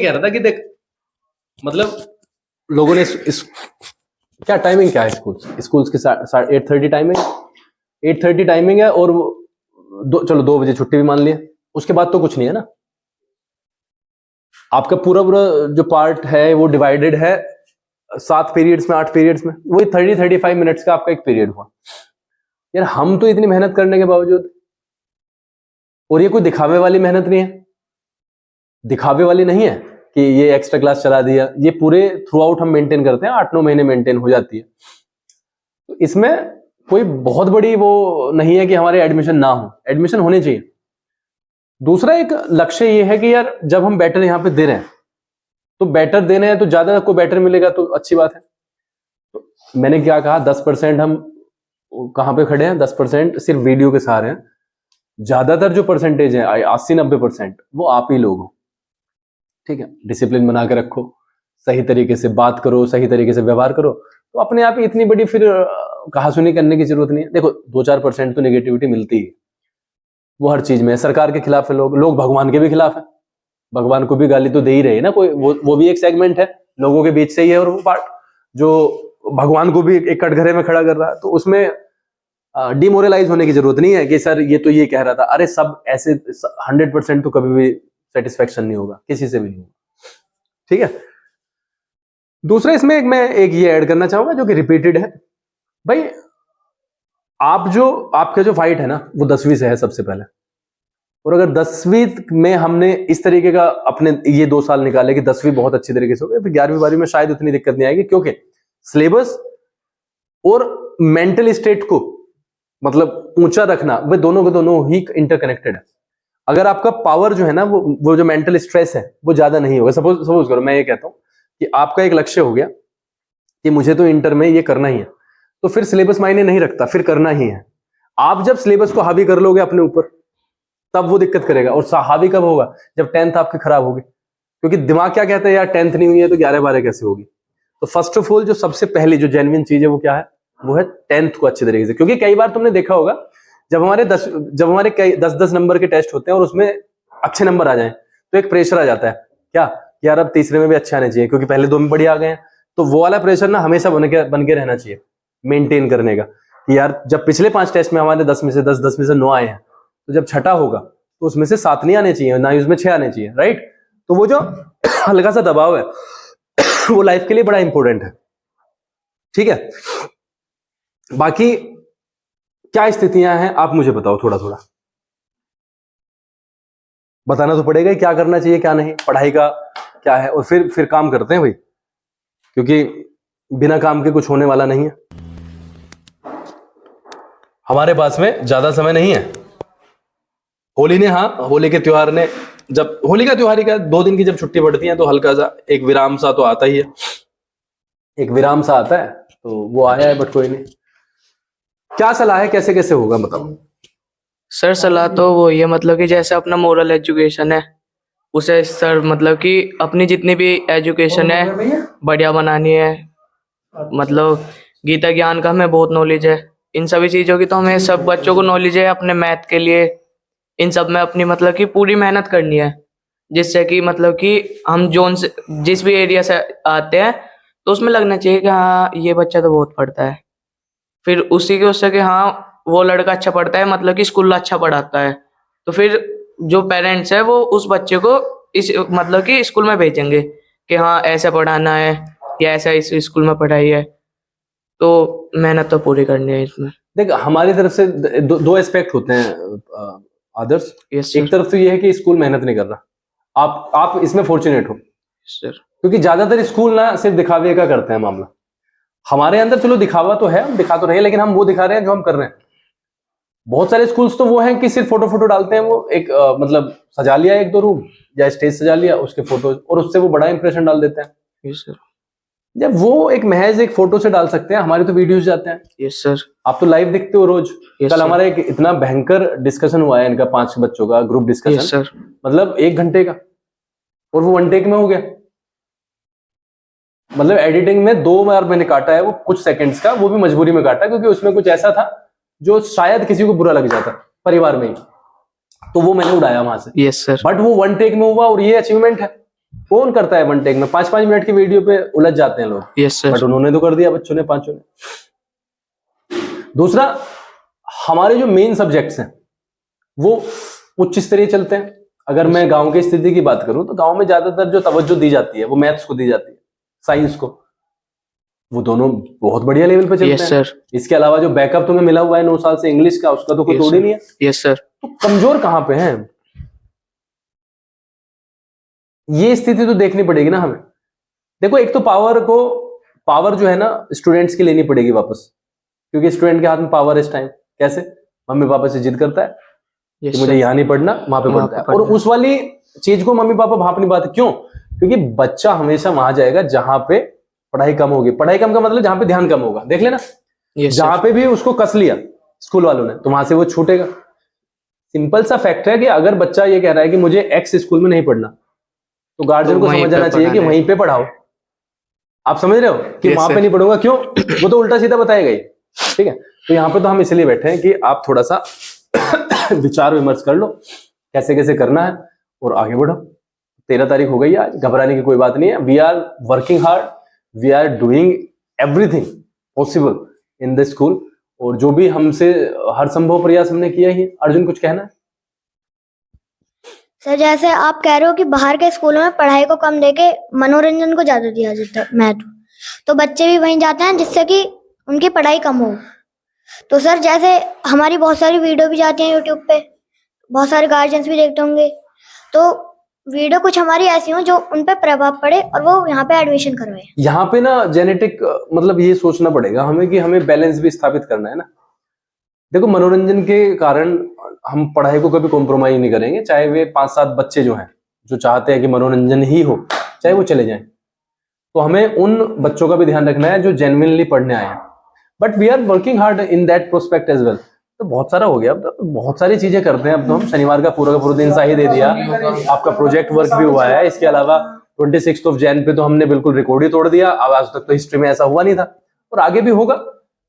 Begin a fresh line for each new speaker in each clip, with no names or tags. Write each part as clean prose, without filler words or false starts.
कह रहा था कि देख, मतलब लोगों ने इस क्या टाइमिंग क्या है स्कूल्स की 8:30 टाइमिंग, 8:30 टाइमिंग है, और चलो 2 बजे छुट्टी भी मान लिया, उसके बाद तो कुछ नहीं है ना। आपका पूरा पूरा जो पार्ट है वो डिवाइडेड है 7 पीरियड्स में, 8 पीरियड्स में, वही 30-35 मिनट्स का आपका एक पीरियड हुआ। यार हम तो इतनी मेहनत करने के बावजूद, और ये कोई दिखावे वाली मेहनत नहीं है, दिखावे वाली नहीं है कि ये एक्स्ट्रा क्लास चला दिया, ये पूरे थ्रू आउट हम मेंटेन करते हैं, 8-9 महीने मेंटेन हो जाती है। तो इसमें कोई बहुत बड़ी वो नहीं है कि हमारे एडमिशन ना हो, एडमिशन होने चाहिए। दूसरा एक लक्ष्य ये है कि यार जब हम बेटर यहां पे दे रहे हैं, तो बेटर दे रहे हैं तो ज्यादा को बेटर मिलेगा तो अच्छी बात है। तो मैंने क्या कहा, 10% हम कहां पे खड़े हैं, 10% सिर्फ वीडियो के सहारे हैं। ज्यादातर जो परसेंटेज है 80-90% वो आप ही लोग हो। ठीक है, डिसिप्लिन बना के रखो, सही तरीके से बात करो, सही तरीके से व्यवहार करो, तो अपने आप ही इतनी बड़ी फिर कहासुनी करने की जरूरत नहीं है। देखो 2-4% तो नेगेटिविटी मिलती है, वो हर चीज में है। सरकार के खिलाफ है लोग भगवान के भी खिलाफ है, भगवान को भी गाली तो दे ही रहे हैं ना कोई, वो भी एक सेगमेंट है लोगों के बीच से ही है, और वो पार्ट जो भगवान को भी एक कटघरे में खड़ा कर रहा है, तो उसमें डिमोरलाइज होने की जरूरत नहीं है कि सर ये तो ये कह रहा था। अरे सब ऐसे 100% तो कभी भी सेटिस्फेक्शन नहीं होगा, किसी से भी नहीं होगा। ठीक है, दूसरा इसमें मैं एक ये ऐड करना चाहूंगा जो कि रिपीटेड है भाई, आपका जो फाइट है ना वो 10वीं से है सबसे पहले। और अगर 10वीं में हमने इस तरीके का अपने ये 2 साल निकाले कि 10वीं बहुत अच्छी तरीके से हो गई, फिर 11वीं-12वीं में शायद उतनी दिक्कत नहीं आएगी, क्योंकि सिलेबस और मेंटल स्टेट को मतलब ऊंचा रखना, वे दोनों के दोनों ही इंटरकनेक्टेड है। अगर आपका पावर जो है ना वो जो मेंटल स्ट्रेस है वो ज्यादा नहीं होगा। सपोज करो मैं ये कहता हूं कि आपका एक लक्ष्य हो गया कि मुझे तो इंटर में ये करना ही है, तो फिर सिलेबस मायने नहीं रखता, फिर करना ही है। आप जब सिलेबस को हावी कर लोगे अपने ऊपर, तब वो दिक्कत करेगा। और हावी कब होगा, जब 10th आपकी खराब होगी, क्योंकि दिमाग क्या कहता है, यार 10th नहीं हुई है तो 11-12 कैसे होगी। तो फर्स्ट ऑफ ऑल जो सबसे पहली जो जेन्युइन चीज है वो क्या है, वो है 10th को अच्छे तरीके से। क्योंकि कई बार तुमने देखा होगा जब हमारे 10-10 नंबर के टेस्ट होते हैं और उसमें अच्छे नंबर आ जाएं, तो एक प्रेशर आ जाता है क्या, यार अब तीसरे में भी अच्छे आने चाहिए क्योंकि पहले 2 में बढ़िया आ गए हैं। तो वो वाला प्रेशर ना हमेशा बन के रहना चाहिए, मेंटेन करने का, कि यार जब पिछले 5 टेस्ट में हमारे 10 में से 10, 10 में से 9 आए हैं, तो जब छठा होगा तो उसमें से 7 नहीं आने चाहिए, ना ही उसमें 6 आने चाहिए, राइट। तो वो जो हल्का सा दबाव है वो लाइफ के लिए बड़ा इंपॉर्टेंट है। ठीक है, बाकी क्या स्थितियां हैं आप मुझे बताओ, थोड़ा थोड़ा बताना तो पड़ेगा ही, क्या करना चाहिए क्या नहीं, पढ़ाई का क्या है, और फिर काम करते हैं भाई, क्योंकि बिना काम के कुछ होने वाला नहीं है। हमारे पास में ज्यादा समय नहीं है। होली ने, हाँ होली के त्योहार ने, जब होली का त्योहार का 2 दिन की जब छुट्टी पड़ती है तो हल्का सा एक विराम सा तो आता ही है, एक विराम सा आता है, तो वो आया है, बट कोई नहीं। क्या सलाह है, कैसे कैसे होगा बताओ।
सर सलाह तो वो ये मतलब कि जैसे अपना मोरल एजुकेशन है उसे सर मतलब कि अपनी जितनी भी एजुकेशन है बढ़िया बनानी है। मतलब गीता ज्ञान का हमें बहुत नॉलेज है, इन सभी चीज़ों की तो हमें सब बच्चों को नॉलेज है। अपने मैथ के लिए इन सब में अपनी मतलब कि पूरी मेहनत करनी है, जिससे कि मतलब कि हम जोन से जिस भी एरिया से आते हैं तो उसमें लगना चाहिए कि हाँ ये बच्चा तो बहुत पढ़ता है। फिर उसी के उससे कि हाँ वो लड़का अच्छा पढ़ता है, मतलब कि स्कूल अच्छा पढ़ाता है, तो फिर जो पेरेंट्स है वो उस बच्चे को इस मतलब कि स्कूल में भेजेंगे कि हाँ ऐसा पढ़ाना है या ऐसा इस स्कूल में पढ़ाई है। तो मेहनत तो पूरी करनी है इसमें।
देख हमारी तरफ से दो एस्पेक्ट होते हैं आदर्श।
यस
एक तरफ तो ये है कि स्कूल मेहनत नहीं कर रहा, आप इसमें फॉर्चुनेट हो
सर।
क्योंकि ज्यादातर स्कूल ना सिर्फ दिखावे का करते हैं मामला। हमारे अंदर चलो दिखावा तो है, हम दिखा तो रहे हैं, लेकिन हम वो दिखा रहे हैं जो हम कर रहे हैं। बहुत सारे स्कूल्स तो वो हैं कि सिर्फ फोटो डालते हैं, वो एक मतलब सजा लिया 1-2 रूम या स्टेज सजा लिया उसके फोटो, और उससे वो बड़ा इंप्रेशन डाल देते हैं।
Yes sir.
जब वो एक महज एक फोटो से डाल सकते हैं, हमारे तो वीडियोस जाते हैं।
Yes sir.
आप तो लाइव दिखते हो रोज।
Yes,
कल
sir.
हमारा एक इतना भयंकर डिस्कशन हुआ है इनका 5 बच्चों का ग्रुप डिस्कशन।
Yes, sir.
मतलब 1 घंटे का, और वो 1 टेक में हो गया। मतलब एडिटिंग में 2 बार मैंने काटा है वो कुछ सेकंड्स का, वो भी मजबूरी में काटा क्योंकि उसमें कुछ ऐसा था जो शायद किसी को बुरा लग जाता परिवार में ही, तो वो मैंने उड़ाया वहां से।
Yes sir.
बट वो 1 टेक में हुआ और ये अचीवमेंट है। कौन करता है वन टेक में? 5-5 मिनट की वीडियो पे उलझ जाते हैं लोग।
Yes sir.
बट उन्होंने तो कर दिया, बच्चों ने, पांचों ने। दूसरा, हमारे जो मेन सब्जेक्ट्स हैं वो उच्च स्तरीय चलते हैं। अगर मैं गांव की स्थिति की बात करूं तो गांव में ज्यादातर जो तवज्जो दी जाती है वो मैथ्स को दी जाती है, साइंस को, वो दोनों बहुत बढ़िया लेवल पे चलते
यस
हैं।
सर।
इसके अलावा जो बैकअप तुम्हें मिला हुआ है 9 साल से इंग्लिश का, उसका तो कोई
Yes,
तोड़ ही
sir.
नहीं है।
Yes sir.
तो कमजोर कहां पे हैं? ये स्थिति तो देखनी पड़ेगी ना हमें। देखो, एक तो पावर जो है ना स्टूडेंट्स की लेनी पड़ेगी वापस, क्योंकि स्टूडेंट के हाथ में पावर इस टाइम कैसे मम्मी पापा से जिद करता है कि
यस
मुझे
सर।
यहाँ नहीं पढ़ना, वहां पे
वहाँ
पढ़ता है।
पे
और
पढ़ना है।
उस वाली चीज को मम्मी पापा भाप नहीं पाते। क्यों? क्योंकि बच्चा हमेशा वहां जाएगा जहां पे पढ़ाई कम होगी। पढ़ाई कम का मतलब जहां पे ध्यान कम होगा। देख लेना,
यस
जहां
सर।
पे भी उसको कस लिया स्कूल वालों ने तो वहां से वो छूटेगा। सिंपल सा फैक्ट है कि अगर बच्चा ये कह रहा है कि मुझे एक्स स्कूल में नहीं पढ़ना, तो गार्जियन
तो
को
वहीं
समझ
पे
जाना चाहिए कि
पढ़ाना है।
वहीं पे पढ़ाओ। आप समझ रहे हो कि
Yes,
वहां पे
sir.
नहीं पढ़ूंगा? क्यों? वो तो उल्टा सीधा बताएगा ही। ठीक है, तो यहाँ पे तो हम इसलिए बैठे हैं कि आप थोड़ा सा विचार विमर्श कर लो कैसे कैसे करना है और आगे बढ़ो। 13 तारीख हो गई है आज, घबराने की कोई बात नहीं है। We are working hard, we are doing everything possible in the school, और जो भी हमसे हर संभव प्रयास हमने किया ही है। अर्जुन, कुछ कहना है?
सर, जैसे आप कह रहे हो कि बाहर के स्कूलों में पढ़ाई को कम देके मनोरंजन को ज्यादा दिया जाता है महत्व, तो बच्चे भी वहीं जाते हैं जिससे कि उनकी पढ़ाई कम हो। तो सर, जैसे हमारी बहुत सारी वीडियो भी जाती हैं यूट्यूब पे, बहुत सारे गार्जियंस भी देखते होंगे, तो वीडियो कुछ हमारी ऐसी हो जो उन पे प्रभाव पड़े और वो यहाँ पे एडमिशन करवाए।
यहाँ पे ना जेनेटिक मतलब ये सोचना पड़ेगा हमें कि हमें बैलेंस भी स्थापित करना है ना। देखो, मनोरंजन के कारण हम पढ़ाई को कभी कॉम्प्रोमाइज नहीं करेंगे, चाहे वे 5-7 बच्चे जो हैं जो चाहते हैं कि मनोरंजन ही हो, चाहे वो चले जाएं। तो हमें उन बच्चों का भी ध्यान रखना है जो जेन्युइनली पढ़ने आए हैं। But we are working hard in that prospect as well. तो बहुत सारा हो गया, अब तो बहुत सारी चीजें करते हैं। अब तो हम शनिवार का पूरा दिन सा ही दे दिया, आपका प्रोजेक्ट वर्क भी हुआ है। इसके अलावा 26 जैन पे तो हमने बिल्कुल रिकॉर्ड ही तोड़ दिया। अब आज तक तो हिस्ट्री में ऐसा हुआ नहीं था और आगे भी होगा।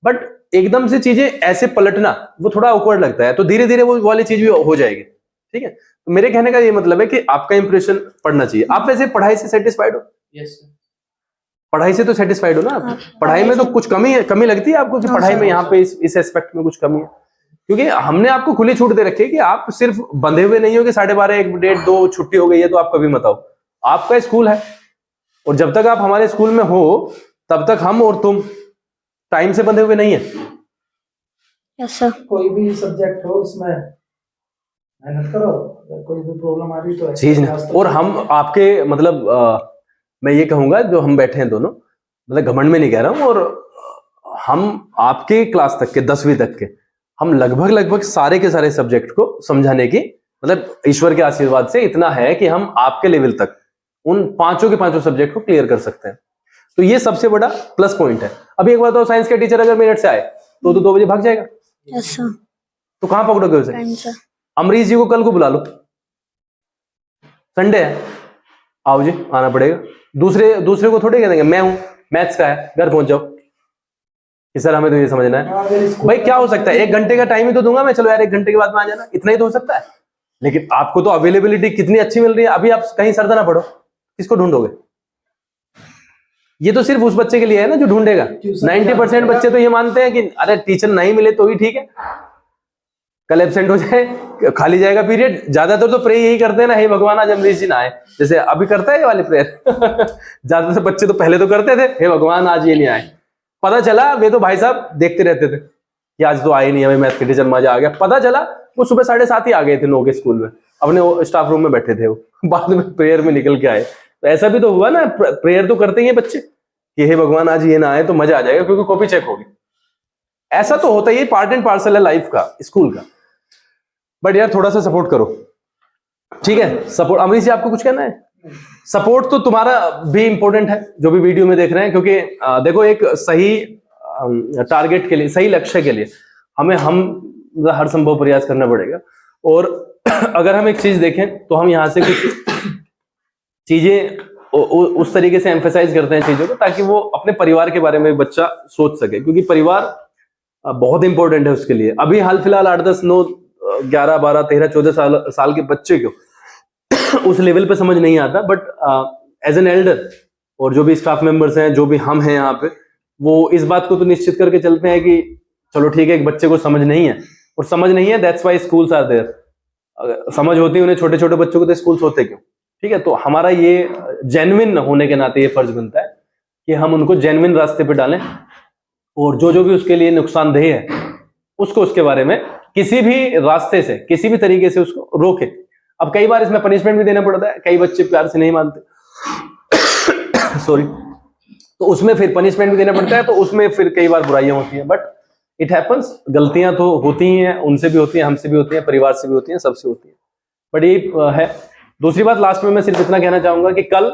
बट एकदम से चीजें ऐसे पलटना वो थोड़ा awkward लगता है, तो धीरे धीरे वो वाली चीज भी हो जाएगी। ठीक है, तो मेरे कहने का ये मतलब है कि आपका इंप्रेशन पढ़ना चाहिए। आप वैसे पढ़ाई से सेटिस्फाइड हो?
Yes sir.
पढ़ाई से तो सेटिस्फाइड हो ना आप?
हाँ,
पढ़ाई में तो
से-
कुछ कमी लगती है आपको कि
हाँ,
पढ़ाई में
सर।
यहाँ पे इस एस्पेक्ट में कुछ कमी है? क्योंकि हमने आपको खुली छूट दे रखी है कि आप सिर्फ बंधे हुए नहीं हो कि 12:30 1 1:30 2 छुट्टी हो गई है तो आप कभी मत आओ। आपका स्कूल है और जब तक आप हमारे स्कूल में हो तब तक हम और तुम टाइम से बंधे हुए नहीं है।
Yes sir.
कोई भी सब्जेक्ट हो उसमें मेहनत करो, अगर कोई भी प्रॉब्लम आ रही तो
चीज नहीं। और हम आपके मतलब मैं ये कहूंगा जो हम बैठे हैं दोनों, मतलब घमंड में नहीं कह रहा हूं, और हम आपके क्लास तक के 10वीं तक के हम लगभग सारे के सारे सब्जेक्ट को समझाने की मतलब ईश्वर के आशीर्वाद से इतना है कि हम आपके लेवल तक उन पांचों के पांचों सब्जेक्ट को क्लियर कर सकते हैं। तो ये सबसे बड़ा प्लस पॉइंट है। अभी एक बात तो साइंस के टीचर अगर मिनट से आए तो 2 बजे भाग जाएगा,
यस सर।
तो कहां पकड़ोगे उसे?
Time sir.
अमरीश जी को कल को बुला लो, संडे है, आओ जी, आना पड़ेगा। दूसरे को थोड़ी कह देंगे मैं हूं मैथ्स का है घर पहुंच जाओ कि सर हमें तो ये समझना है। भाई क्या हो सकता है, 1 घंटे का टाइम ही तो दूंगा मैं, चलो यार 1 घंटे के बाद में आ जाना, इतना ही तो हो सकता है। लेकिन आपको तो अवेलेबिलिटी कितनी अच्छी मिल रही है। अभी आप कहीं सरदा ना पढ़ो, किसको ढूंढोगे? ये तो सिर्फ उस बच्चे के लिए है ना जो ढूंढेगा। 90% बच्चे तो ये मानते हैं कि अरे टीचर नहीं मिले तो ही ठीक है, कल एब्सेंट हो जाए खाली जाएगा पीरियड। ज्यादातर तो प्रे यही करते हैं ना, हे भगवान आज अमरीश जी ना आए, जैसे अभी करता है ये वाले प्रेयर ज्यादातर बच्चे तो पहले तो करते थे हे भगवान आज ये नहीं आए। पता चला वे तो भाई साहब देखते रहते थे कि आज तो आए नहीं, हमें मैथ के टीचर मजा आ गया। पता चला वो सुबह 7:30 ही आ गए थे 9 के स्कूल में, अपने स्टाफ रूम में बैठे थे, वो बाद में प्रेयर में निकल के आए। तो ऐसा भी तो हुआ ना, प्रेयर तो करते ही बच्चे कि हे भगवान आज ये ना आए तो मजा आ जाएगा क्योंकि कॉपी चेक होगी। ऐसा तो होता ही, पार्ट एंड पार्सल है लाइफ का, स्कूल का। बट यार थोड़ा सा सपोर्ट करो, ठीक है? सपोर्ट। अमरीश जी आपको कुछ कहना है? सपोर्ट तो तुम्हारा भी इंपॉर्टेंट है जो भी वीडियो में देख रहे हैं, क्योंकि देखो एक सही टारगेट के लिए, सही लक्ष्य के लिए हमें हर संभव प्रयास करना पड़ेगा। और अगर हम एक चीज देखें तो हम यहाँ से कुछ चीजें उस तरीके से एम्फेसाइज करते हैं चीजों को ताकि वो अपने परिवार के बारे में बच्चा सोच सके, क्योंकि परिवार बहुत इंपॉर्टेंट है उसके लिए। अभी हाल फिलहाल 8 10 9 11 12 13 14 साल के बच्चे को उस लेवल पे समझ नहीं आता, बट एज एन एल्डर और जो भी स्टाफ मेंबर्स हैं, जो भी हम हैं यहाँ पे, वो इस बात को तो निश्चित करके चलते हैं कि चलो ठीक है, एक बच्चे को समझ नहीं है, और समझ नहीं है that's why schools are there. समझ होती है उन्हें, छोटे छोटे बच्चों को, तो स्कूल्स होते क्यों? ठीक है, तो हमारा ये जेन्युइन होने के नाते ये फर्ज बनता है कि हम उनको जेन्युइन रास्ते पे डालें, और जो जो भी उसके लिए नुकसानदेह है उसको उसके बारे में किसी भी रास्ते से, किसी भी तरीके से उसको रोके। अब कई बार इसमें पनिशमेंट भी देना पड़ता है, कई बच्चे प्यार से नहीं मानते सॉरी, तो उसमें फिर पनिशमेंट भी देना पड़ता है, तो उसमें फिर कई बार बुराइयां होती हैं, बट इट हैपन्स, गलतियां तो होती ही हैं, उनसे भी होती हैं, हमसे भी होती हैं, परिवार से भी होती हैं, सबसे होती हैं, बट ये है। दूसरी बात लास्ट में मैं सिर्फ इतना कहना चाहूंगा कि कल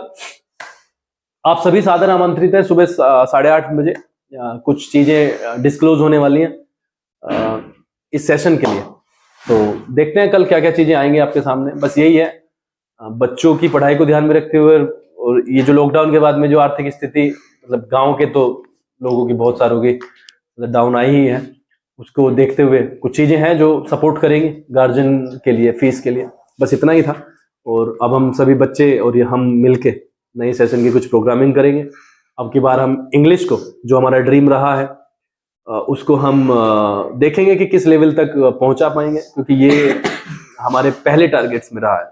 आप सभी सादर आमंत्रित हैं, सुबह 8:30 बजे कुछ चीजें डिस्क्लोज होने वाली हैं इस सेशन के लिए, तो देखते हैं कल क्या क्या चीजें आएंगी आपके सामने। बस यही है, बच्चों की पढ़ाई को ध्यान में रखते हुए, और ये जो लॉकडाउन के बाद में जो आर्थिक स्थिति, मतलब गांव के तो लोगों की बहुत सारों की डाउन आई ही है, उसको देखते हुए कुछ चीजें हैं जो सपोर्ट करेंगी गार्जियन के लिए, फीस के लिए। बस इतना ही था, और अब हम सभी बच्चे और ये हम मिलके नए सेशन की कुछ प्रोग्रामिंग करेंगे। अब की बार हम इंग्लिश को, जो हमारा ड्रीम रहा है, उसको हम देखेंगे कि किस लेवल तक पहुंचा पाएंगे, क्योंकि ये हमारे पहले टारगेट्स में रहा है।